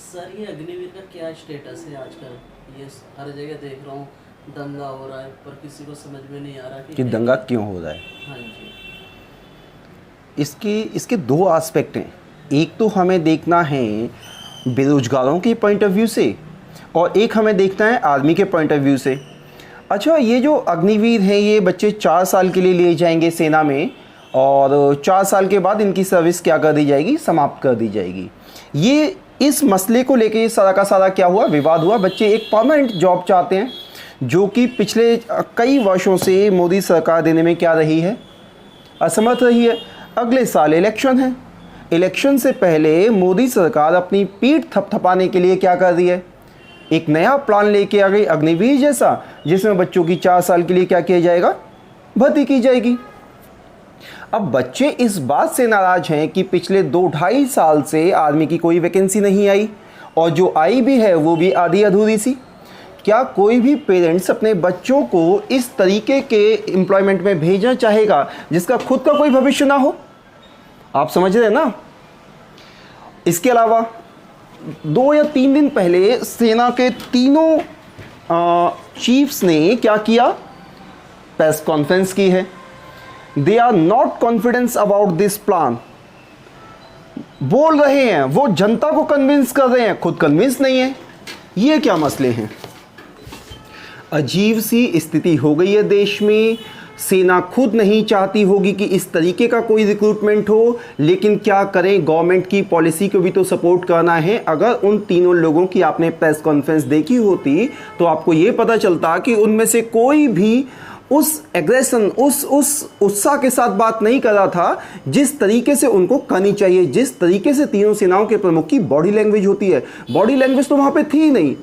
Sir ये अग्निवीर का क्या स्टेटस है आजकल? ये हर जगह देख रहा हूँ दंगा हो रहा है, पर किसी को समझ में नहीं आ रहा कि है दंगा क्या? क्यों हो रहा है। हाँ जी। इसके इसके दो एस्पेक्ट हैं। एक तो हमें देखना है बेरोजगारों के पॉइंट ऑफ व्यू से, और एक हमें देखना है आर्मी के पॉइंट ऑफ व्यू से। अच्छा, ये जो अग्निवीर हैं ये बच्चे 4 साल के लिए लिए जाएंगे सेना में, और 4 साल के बाद इनकी सर्विस क्या कर दी जाएगी, समाप्त कर दी जाएगी। ये इस मसले को लेके ये सारा का सारा क्या हुआ, विवाद हुआ। बच्चे एक परमानेंट जॉब चाहते हैं, जो कि पिछले कई वर्षों से मोदी सरकार देने में क्या रही है, असमर्थ रही है। अगले साल इलेक्शन है, इलेक्शन से पहले मोदी सरकार अपनी पीठ थपथपाने के लिए क्या कर रही है, एक नया प्लान लेके आ गई अग्निवीर जैसा, जिसमें बच्चों की 4 साल के लिए क्या किया जाएगा, भर्ती की जाएगी। अब बच्चे इस बात से नाराज हैं कि पिछले 2-2.5 साल से आर्मी की कोई वैकेंसी नहीं आई, और जो आई भी है वो भी आधी अधूरी सी। क्या कोई भी पेरेंट्स अपने बच्चों को इस तरीके के एम्प्लॉयमेंट में भेजना चाहेगा जिसका खुद का कोई भविष्य ना हो? आप समझ रहे हैं ना। इसके अलावा 2 या 3 दिन पहले सेना के तीनों चीफ्स ने क्या किया, प्रेस कॉन्फ्रेंस की है। They are not confidence about this plan. बोल रहे हैं, वो जनता को कन्विंस कर रहे हैं, खुद कन्विंस नहीं है। ये क्या मसले हैं। अजीब सी स्थिति हो गई है देश में। सेना खुद नहीं चाहती होगी कि इस तरीके का कोई रिक्रूटमेंट हो, लेकिन क्या करें, गवर्नमेंट की पॉलिसी को भी तो सपोर्ट करना है। अगर उन तीनों लोगों की आपने प्रेस कॉन्फ्रेंस देखी होती तो आपको ये पता चलता कि उनमें से कोई भी उस एग्रेशन, उस उत्साह के साथ बात नहीं कर रहा था जिस तरीके से उनको करनी चाहिए, जिस तरीके से तीनों सेनाओं के प्रमुख की बॉडी लैंग्वेज होती है। बॉडी लैंग्वेज तो वहाँ पे थी ही नहीं,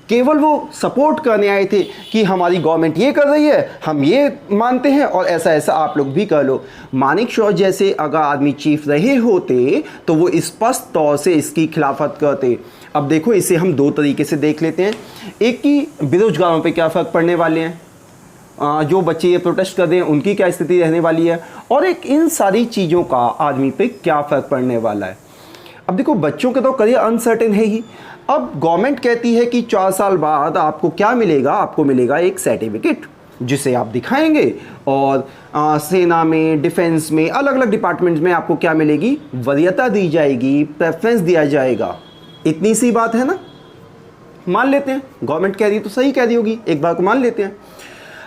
केवल वो सपोर्ट करने आए थे कि हमारी गवर्नमेंट ये कर रही है, हम ये मानते हैं, और ऐसा ऐसा आप लोग भी कर लो। मानेकशॉ जैसे अगर आर्मी चीफ रहे होते तो वो स्पष्ट तौर से इसकी खिलाफत करते। अब देखो, इसे हम 2 तरीके से देख लेते हैं। एक कि बेरोजगारों पे क्या फ़र्क पड़ने वाले हैं, जो बच्चे ये प्रोटेस्ट कर रहे हैं उनकी क्या स्थिति रहने वाली है, और एक इन सारी चीज़ों का आदमी पे क्या फ़र्क पड़ने वाला है। अब देखो, बच्चों के तो करियर अनसर्टेन है ही। अब गवर्नमेंट कहती है कि 4 साल बाद आपको क्या मिलेगा, आपको मिलेगा एक सर्टिफिकेट जिसे आप दिखाएंगे, और सेना में, डिफेंस में, अलग अलग डिपार्टमेंट्स में आपको क्या मिलेगी, वरीयता दी जाएगी, प्रेफरेंस दिया जाएगा। इतनी सी बात है ना, मान लेते हैं। गवर्नमेंट कह रही तो सही कह रही होगी, एक बार को मान लेते हैं।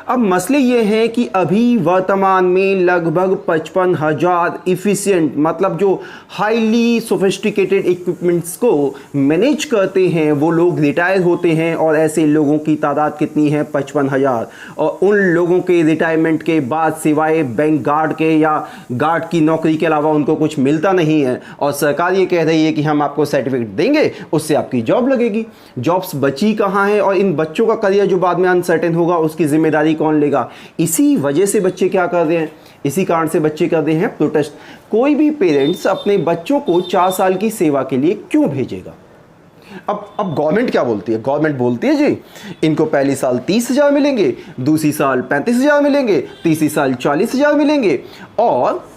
अब मसले ये हैं कि अभी वर्तमान में लगभग 55,000 इफ़िशिएंट, मतलब जो हाईली सोफिस्टिकेटेड इक्विपमेंट्स को मैनेज करते हैं वो लोग रिटायर होते हैं, और ऐसे लोगों की तादाद कितनी है, 55,000। और उन लोगों के रिटायरमेंट के बाद सिवाय बैंक गार्ड के या गार्ड की नौकरी के अलावा उनको कुछ मिलता नहीं है, और सरकार ये कह रही है कि हम आपको सर्टिफिकेट देंगे, उससे आपकी जॉब लगेगी। जॉब्स बची कहाँ हैं, और इन बच्चों का करियर जो बाद में अनसर्टेन होगा उसकी जिम्मेदारी कौन लेगा। इसी वजह से बच्चे क्या कर रहे हैं, इसी कारण से बच्चे कर रहे हैं प्रोटेस्ट। कोई भी पेरेंट्स अपने बच्चों को 4 साल की सेवा के लिए क्यों भेजेगा। अब गवर्नमेंट क्या बोलती है, गवर्नमेंट बोलती है जी इनको पहली साल 30,000 मिलेंगे, दूसरी साल 35,000 मिलेंगे, तीसरी साल 40,000 मिलेंगे, और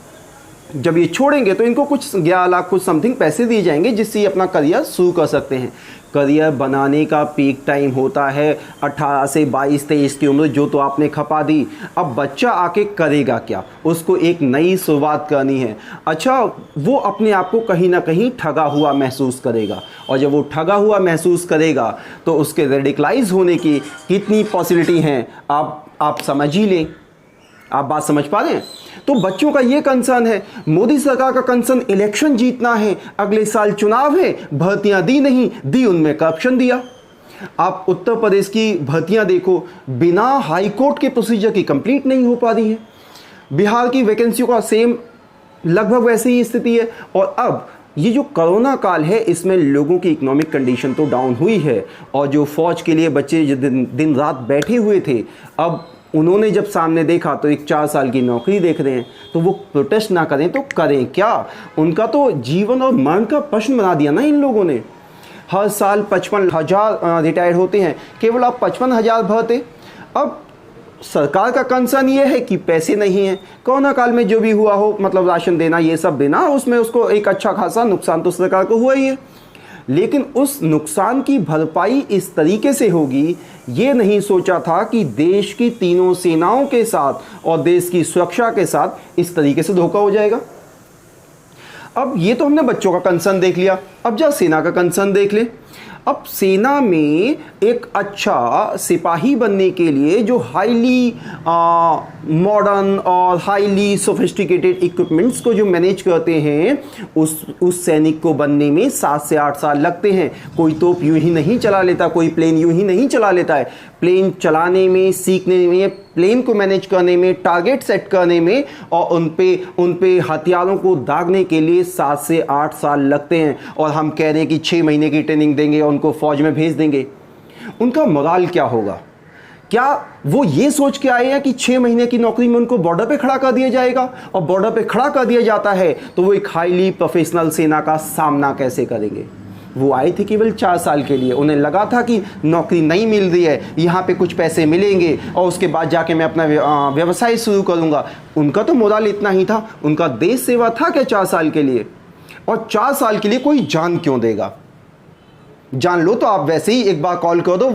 जब ये छोड़ेंगे तो इनको कुछ 11 लाख कुछ समथिंग पैसे दिए जाएंगे, जिससे ये अपना करियर शुरू कर सकते हैं। करियर बनाने का पीक टाइम होता है 18 से 22-23 की उम्र, जो तो आपने खपा दी। अब बच्चा आके करेगा क्या, उसको एक नई शुरुआत करनी है। अच्छा, वो अपने आप को कहीं ना कहीं ठगा हुआ महसूस करेगा, और जब वो ठगा हुआ महसूस करेगा तो उसके रेडिकलाइज होने की कितनी पॉसिबिलिटी हैं आप समझ ही लें। आप बात समझ पा रहे हैं। तो बच्चों का ये कंसर्न है। मोदी सरकार का कंसर्न इलेक्शन जीतना है, अगले साल चुनाव है, भर्तियां दी नहीं दी, उनमें करप्शन दिया। आप उत्तर प्रदेश की भर्तियां देखो, बिना हाई कोर्ट के प्रोसीजर की कंप्लीट नहीं हो पा रही है। बिहार की वैकेंसियों का सेम लगभग वैसे ही स्थिति है। और अब ये जो कोरोना काल है, इसमें लोगों की इकोनॉमिक कंडीशन तो डाउन हुई है, और जो फौज के लिए बच्चे दिन रात बैठे हुए थे, अब उन्होंने जब सामने देखा तो एक 4 साल की नौकरी देख रहे हैं, तो वो प्रोटेस्ट ना करें तो करें क्या। उनका तो जीवन और मरण का प्रश्न बना दिया ना इन लोगों ने। हर साल 55,000 रिटायर होते हैं, केवल आप 55,000 भरते। अब सरकार का कंसर्न ये है कि पैसे नहीं है। कोरोना काल में जो भी हुआ हो, मतलब राशन देना, ये सब देना, उसमें उसको एक अच्छा खासा नुकसान तो सरकार को हुआ ही है। लेकिन उस नुकसान की भरपाई इस तरीके से होगी ये नहीं सोचा था कि देश की तीनों सेनाओं के साथ और देश की सुरक्षा के साथ इस तरीके से धोखा हो जाएगा। अब ये तो हमने बच्चों का कंसर्न देख लिया, अब जरा सेना का कंसर्न देख ले। अब सेना में एक अच्छा सिपाही बनने के लिए जो हाईली मॉडर्न और हाईली सोफिस्टिकेटेड इक्विपमेंट्स को जो मैनेज करते हैं उस सैनिक को बनने में 7 से 8 साल लगते हैं। कोई तोप यूं ही नहीं चला लेता, कोई प्लेन यूं ही नहीं चला लेता है। प्लेन चलाने में, सीखने में, प्लेन को मैनेज करने में, टारगेट सेट करने में और उन पे हथियारों को दागने के लिए 7 से 8 साल लगते हैं। और हम कह रहे हैं कि 6 महीने की ट्रेनिंग देंगे और उनको फौज में भेज देंगे। उनका मोराल क्या होगा? क्या वो ये सोच के आए हैं कि 6 महीने की नौकरी में उनको बॉर्डर पे खड़ा कर दिया जाएगा? और बॉर्डर पे खड़ा कर दिया जाता है तो वो एक हाईली प्रोफेशनल सेना का सामना कैसे करेंगे? वो आए थे केवल 4 साल के लिए, उन्हें लगा था कि नौकरी नहीं मिल रही है, यहाँ पे कुछ पैसे मिलेंगे और उसके बाद जाके मैं अपना व्यवसाय शुरू करूँगा। उनका तो मोराल इतना ही था, उनका देश सेवा था क्या 4 साल के लिए? और 4 साल के लिए कोई जान क्यों देगा? जान लो तो आप वैसे ही एक बार कॉल कर दो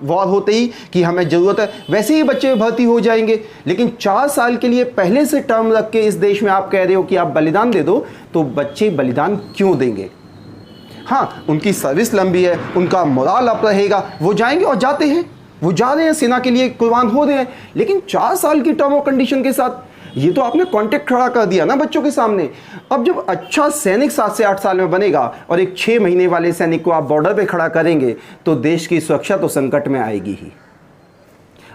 वॉर होते ही कि हमें ज़रूरत है, वैसे ही बच्चे भर्ती हो जाएंगे। लेकिन 4 साल के लिए पहले से टर्म रख के इस देश में आप कह रहे हो कि आप बलिदान दे दो, तो बच्चे बलिदान क्यों देंगे? हाँ, उनकी सर्विस लंबी है, उनका मोराल अप रहेगा, वो जाएंगे और जाते हैं, वो जा रहे हैं सेना के लिए, कुर्बान हो रहे हैं। लेकिन 4 साल की टर्म और कंडीशन के साथ ये तो आपने कॉन्टेक्ट खड़ा कर दिया ना बच्चों के सामने। अब जब अच्छा सैनिक 7 से 8 साल में बनेगा और एक 6 महीने वाले सैनिक को आप बॉर्डर पे खड़ा करेंगे तो देश की सुरक्षा तो संकट में आएगी ही।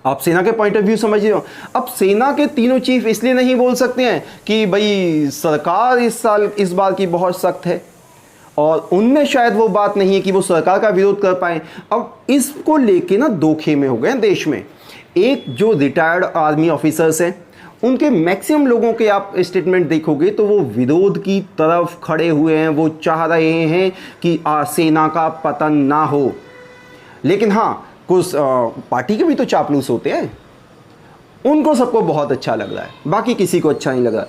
आप सेना के पॉइंट ऑफ व्यू समझ रहे हो। अब सेना के तीनों चीफ इसलिए नहीं बोल सकते हैं कि भाई सरकार इस बार की बहुत सख्त है, और उनमें शायद वो बात नहीं है कि वो सरकार का विरोध कर पाए। अब इसको लेके ना 2 खेमे हो गए हैं देश में। एक जो रिटायर्ड आर्मी ऑफिसर्स हैं, उनके मैक्सिमम लोगों के आप स्टेटमेंट देखोगे तो वो विरोध की तरफ खड़े हुए हैं, वो चाह रहे हैं कि सेना का पतन ना हो। लेकिन हाँ, कुछ पार्टी के भी तो चापलूस होते हैं, उनको सबको बहुत अच्छा लग रहा है, बाकी किसी को अच्छा नहीं लग रहा।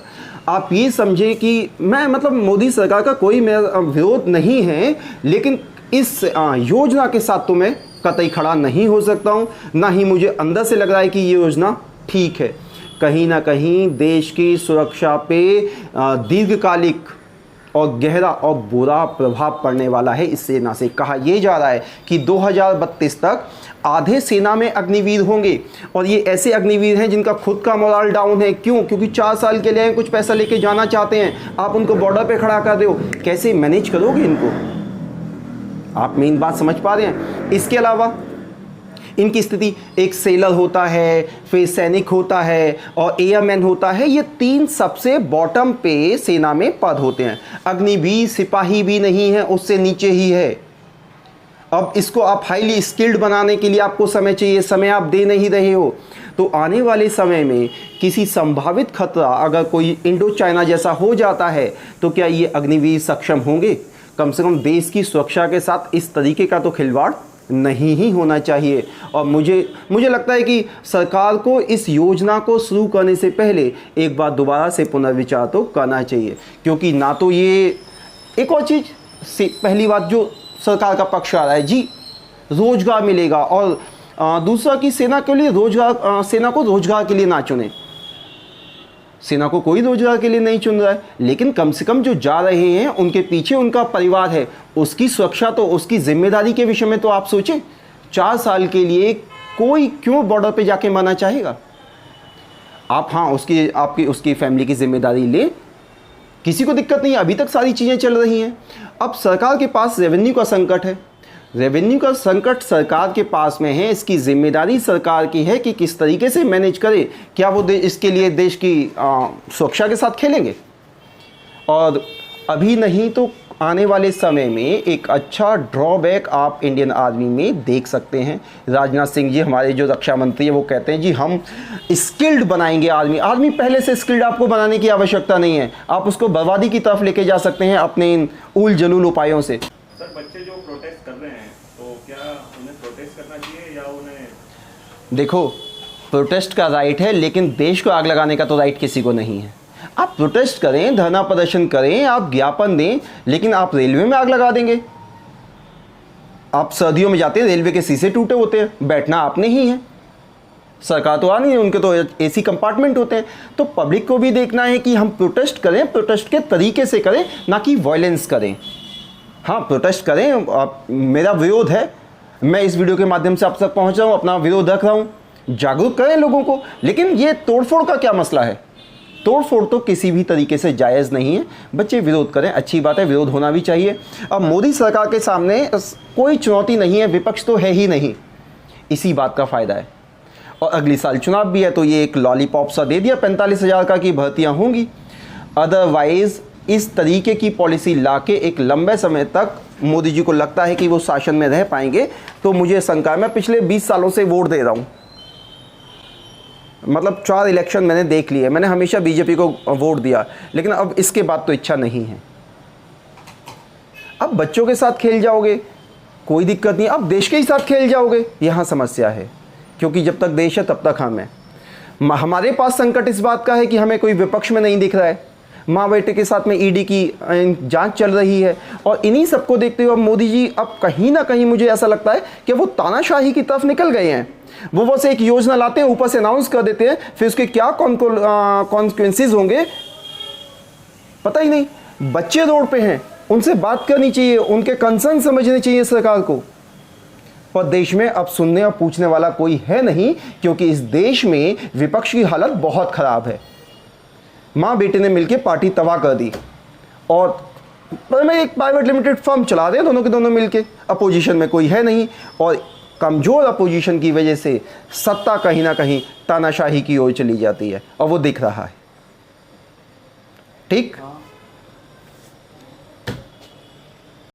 आप ये समझे कि मैं मतलब मोदी सरकार का कोई मेरा विरोध नहीं है, लेकिन इस योजना के साथ तो मैं कतई खड़ा नहीं हो सकता हूँ, ना ही मुझे अंदर से लग रहा है कि ये योजना ठीक है। कहीं ना कहीं देश की सुरक्षा पे दीर्घकालिक और गहरा और बुरा प्रभाव पड़ने वाला है। इस सेना से कहा यह जा रहा है कि 2032 तक आधे सेना में अग्निवीर होंगे, और ये ऐसे अग्निवीर हैं जिनका खुद का मोराल डाउन है। क्यों? क्योंकि 4 साल के लिए कुछ पैसा लेके जाना चाहते हैं, आप उनको बॉर्डर पे खड़ा कर दो, कैसे मैनेज करोगे इनको? आप मेन बात समझ पा रहे हैं? इसके अलावा इनकी स्थिति, एक सेलर होता है, फिर सैनिक होता है और एयरमैन होता है। ये 3 सबसे बॉटम पे सेना में पद होते हैं। अग्निवीर सिपाही भी नहीं है, उससे नीचे ही है। अब इसको आप हाईली स्किल्ड बनाने के लिए आपको समय चाहिए, समय आप दे नहीं रहे हो। तो आने वाले समय में किसी संभावित खतरा अगर कोई इंडो चाइना जैसा हो जाता है तो क्या ये अग्निवीर सक्षम होंगे? कम से कम देश की सुरक्षा के साथ इस तरीके का तो खिलवाड़ नहीं ही होना चाहिए। और मुझे लगता है कि सरकार को इस योजना को शुरू करने से पहले एक बार दोबारा से पुनर्विचार तो करना चाहिए, क्योंकि ना तो ये एक और चीज़ से पहली बात जो सरकार का पक्ष आ रहा है जी रोजगार मिलेगा, और दूसरा कि सेना के लिए रोजगार, सेना को रोजगार के लिए ना चुने। सेना को कोई रोजगार के लिए नहीं चुन रहा है, लेकिन कम से कम जो जा रहे हैं उनके पीछे उनका परिवार है, उसकी सुरक्षा तो, उसकी जिम्मेदारी के विषय में तो आप सोचें। 4 साल के लिए कोई क्यों बॉर्डर पे जाके मरना चाहेगा? आप हाँ उसकी फैमिली की जिम्मेदारी ले, किसी को दिक्कत नहीं है, अभी तक सारी चीज़ें चल रही हैं। अब सरकार के पास रेवेन्यू का संकट है, रेवेन्यू का संकट सरकार के पास में है। इसकी जिम्मेदारी सरकार की है कि किस तरीके से मैनेज करे। क्या वो इसके लिए देश की सुरक्षा के साथ खेलेंगे? और अभी नहीं तो आने वाले समय में एक अच्छा ड्रॉबैक आप इंडियन आर्मी में देख सकते हैं। राजनाथ सिंह जी हमारे जो रक्षा मंत्री हैं वो कहते हैं जी हम स्किल्ड बनाएंगे आर्मी पहले से स्किल्ड आपको बनाने की आवश्यकता नहीं है, आप उसको बर्बादी की तरफ लेके जा सकते हैं अपने इन उल जलूल उपायों से। सर, बच्चे जो प्रोटेस्ट कर रहे हैं तो क्या उन्हें प्रोटेस्ट करना चाहिए या उन्हें? देखो, प्रोटेस्ट का राइट है, लेकिन देश को आग लगाने का तो राइट किसी को नहीं है। आप प्रोटेस्ट करें, धरना प्रदर्शन करें, आप ज्ञापन दें, लेकिन आप रेलवे में आग लगा देंगे, आप सर्दियों में जाते हैं, रेलवे के शीशे टूटे होते हैं, बैठना आपने ही है, सरकार तो आ नहीं है, उनके तो एसी कंपार्टमेंट होते हैं। तो पब्लिक को भी देखना है कि हम प्रोटेस्ट करें, प्रोटेस्ट के तरीके से करें, ना कि वायलेंस करें। हाँ, प्रोटेस्ट करें, मेरा विरोध है, मैं इस वीडियो के माध्यम से आप तक पहुँच रहा हूँ, अपना विरोध रख रहा हूँ, जागरूक करें लोगों को। लेकिन ये तोड़फोड़ का क्या मसला है? तोड़फोड़ तो किसी भी तरीके से जायज़ नहीं है। बच्चे विरोध करें, अच्छी बात है, विरोध होना भी चाहिए। अब मोदी सरकार के सामने कोई चुनौती नहीं है, विपक्ष तो है ही नहीं, इसी बात का फ़ायदा है। और अगली साल चुनाव भी है, तो ये एक लॉलीपॉप सा दे दिया 45,000 का कि भर्तियाँ होंगी। अदरवाइज़ इस तरीके की पॉलिसी लाके एक लंबे समय तक मोदी जी को लगता है कि वो शासन में रह पाएंगे, तो मुझे शंका है। मैं पिछले 20 सालों से वोट दे रहा हूँ, मतलब 4 इलेक्शन मैंने देख लिए, मैंने हमेशा बीजेपी को वोट दिया, लेकिन अब इसके बाद तो इच्छा नहीं है। अब बच्चों के साथ खेल जाओगे, कोई दिक्कत नहीं, अब देश के ही साथ खेल जाओगे, यहाँ समस्या है। क्योंकि जब तक देश है तब तक हम हैं। हमारे पास संकट इस बात का है कि हमें कोई विपक्ष में नहीं दिख रहा है। माँ बेटे के साथ में ईडी की जांच चल रही है, और इन्हीं सबको देखते हुए अब मोदी जी अब कहीं ना कहीं मुझे ऐसा लगता है कि वो तानाशाही की तरफ निकल गए हैं। वो बस एक योजना लाते हैं, ऊपर से अनाउंस कर देते हैं, फिर उसके क्या कॉन्सिक्वेंसेस होंगे पता ही नहीं। बच्चे रोड पे हैं, उनसे बात करनी चाहिए, उनके कंसर्न समझने चाहिए सरकार को। पर देश में अब सुनने और पूछने वाला कोई है नहीं, क्योंकि इस देश में विपक्ष की हालत बहुत खराब है। माँ बेटे ने मिलकर पार्टी तबाह कर दी, और मैं एक प्राइवेट लिमिटेड फर्म चला रहे हैं दोनों के दोनों मिलके। अपोजिशन में कोई है नहीं, और कमज़ोर अपोजिशन की वजह से सत्ता कहीं ना कहीं तानाशाही की ओर चली जाती है, और वो दिख रहा है। ठीक।